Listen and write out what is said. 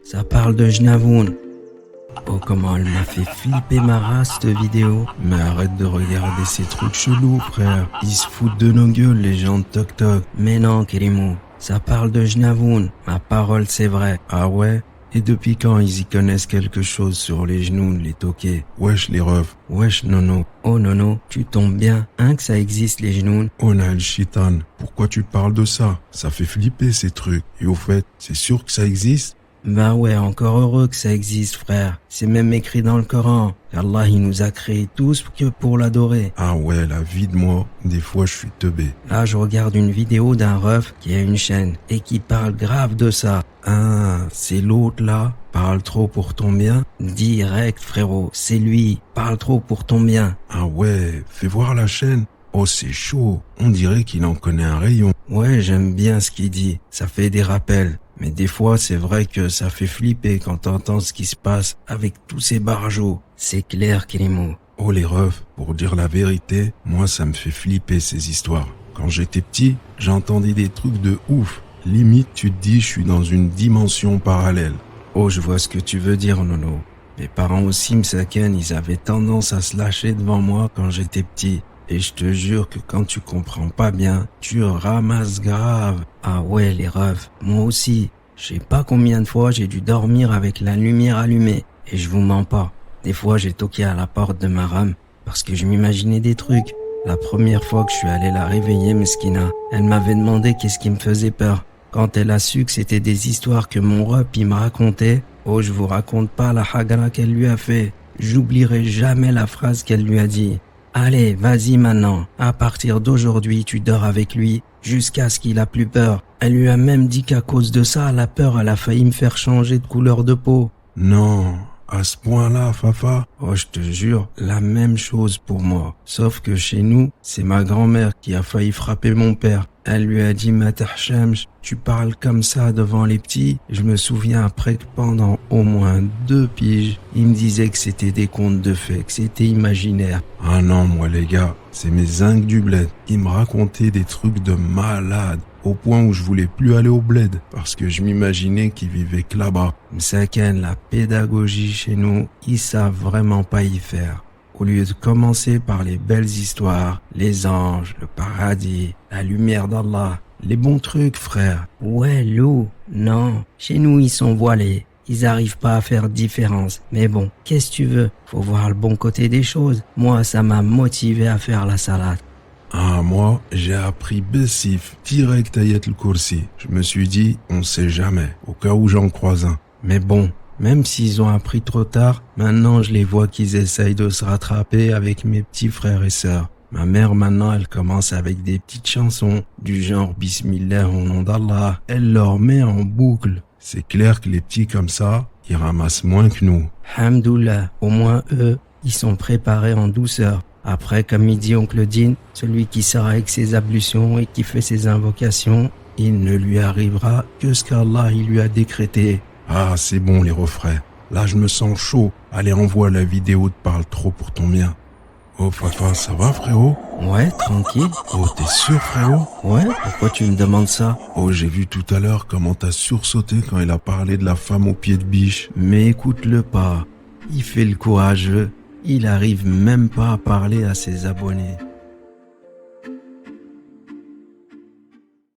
Ça parle de Jnavoun. Oh, comment elle m'a fait flipper ma race, cette vidéo. Mais arrête de regarder ces trucs chelous, frère. Ils se foutent de nos gueules, les gens de Tok Tok. Mais non, Kérimou. Ça parle de Jnavoun. Ma parole, c'est vrai. Ah ouais? Et depuis quand ils y connaissent quelque chose sur les genoux, les toqués? Wesh les refs. Wesh Nono. Oh Nono, tu tombes bien, hein, que ça existe les genoux? Oh Naël Chitan, pourquoi tu parles de ça? Ça fait flipper ces trucs. Et au fait, c'est sûr que ça existe? Bah ouais, encore heureux que ça existe, frère. C'est même écrit dans le Coran. Allah, il nous a créés tous que pour l'adorer. Ah ouais, la vie de moi, des fois je suis teubé. Là, je regarde une vidéo d'un ref qui a une chaîne et qui parle grave de ça. Ah, c'est l'autre là. Parle trop pour ton bien. Direct, frérot. C'est lui. Parle trop pour ton bien. Ah ouais, fais voir la chaîne. Oh, c'est chaud. On dirait qu'il en connaît un rayon. Ouais, j'aime bien ce qu'il dit. Ça fait des rappels. Mais des fois, c'est vrai que ça fait flipper quand t'entends ce qui se passe avec tous ces barjots. C'est clair, Kérimou. Oh les refs, pour dire la vérité, moi ça me fait flipper ces histoires. Quand j'étais petit, j'entendais des trucs de ouf. Limite, tu te dis, je suis dans une dimension parallèle. Oh, je vois ce que tu veux dire, Nono. Mes parents aussi, Msaken, ils avaient tendance à se lâcher devant moi quand j'étais petit. Et je te jure que quand tu comprends pas bien, tu ramasses grave. Ah ouais, les refs, moi aussi. Je sais pas combien de fois j'ai dû dormir avec la lumière allumée. Et je vous mens pas. Des fois, j'ai toqué à la porte de ma rame parce que je m'imaginais des trucs. La première fois que je suis allé la réveiller, Meskina, elle m'avait demandé qu'est-ce qui me faisait peur. Quand elle a su que c'était des histoires que mon rep il me racontait, oh, je vous raconte pas la hagra qu'elle lui a fait. J'oublierai jamais la phrase qu'elle lui a dit. Allez, vas-y maintenant. À partir d'aujourd'hui, tu dors avec lui jusqu'à ce qu'il a plus peur. Elle lui a même dit qu'à cause de ça, la peur, elle a failli me faire changer de couleur de peau. Non, à ce point-là, Fafa. Oh, je te jure, la même chose pour moi. Sauf que chez nous, c'est ma grand-mère qui a failli frapper mon père. Elle lui a dit, Matahchamj, tu parles comme ça devant les petits. Je me souviens après que pendant au moins 2 piges, il me disait que c'était des contes de fées, que c'était imaginaire. Ah non, moi les gars, c'est mes zincs du bled qui me racontaient des trucs de malade. Au point où je voulais plus aller au bled parce que je m'imaginais qu'ils vivaient que là-bas. Msaken, la pédagogie chez nous, ils savent vraiment pas y faire. Au lieu de commencer par les belles histoires, les anges, le paradis, la lumière d'Allah, les bons trucs, frère. Ouais, Lou, non, chez nous ils sont voilés. Ils arrivent pas à faire différence. Mais bon, qu'est-ce que tu veux? Faut voir le bon côté des choses. Moi, ça m'a motivé à faire la salade. Ah, moi, j'ai appris Bessif, direct Ayat al-Kursi. Je me suis dit, on sait jamais, au cas où j'en croise un. Mais bon, même s'ils ont appris trop tard, maintenant je les vois qu'ils essayent de se rattraper avec mes petits frères et sœurs. Ma mère maintenant, elle commence avec des petites chansons, du genre Bismillah au nom d'Allah. Elle leur met en boucle. C'est clair que les petits comme ça, ils ramassent moins que nous. Hamdoullah, au moins eux, ils sont préparés en douceur. Après, comme il dit Oncle Dean, celui qui sort avec ses ablutions et qui fait ses invocations, il ne lui arrivera que ce qu'Allah il lui a décrété. Ah, c'est bon les refrains. Là, je me sens chaud. Allez, envoie la vidéo de Parle trop pour ton bien. Oh, Fafa, ça va, frérot? Ouais, tranquille. Oh, t'es sûr, frérot? Ouais, pourquoi tu me demandes ça? Oh, j'ai vu tout à l'heure comment t'as sursauté quand il a parlé de la femme au pied de biche. Mais écoute-le pas. Il fait le courageux. Il arrive même pas à parler à ses abonnés.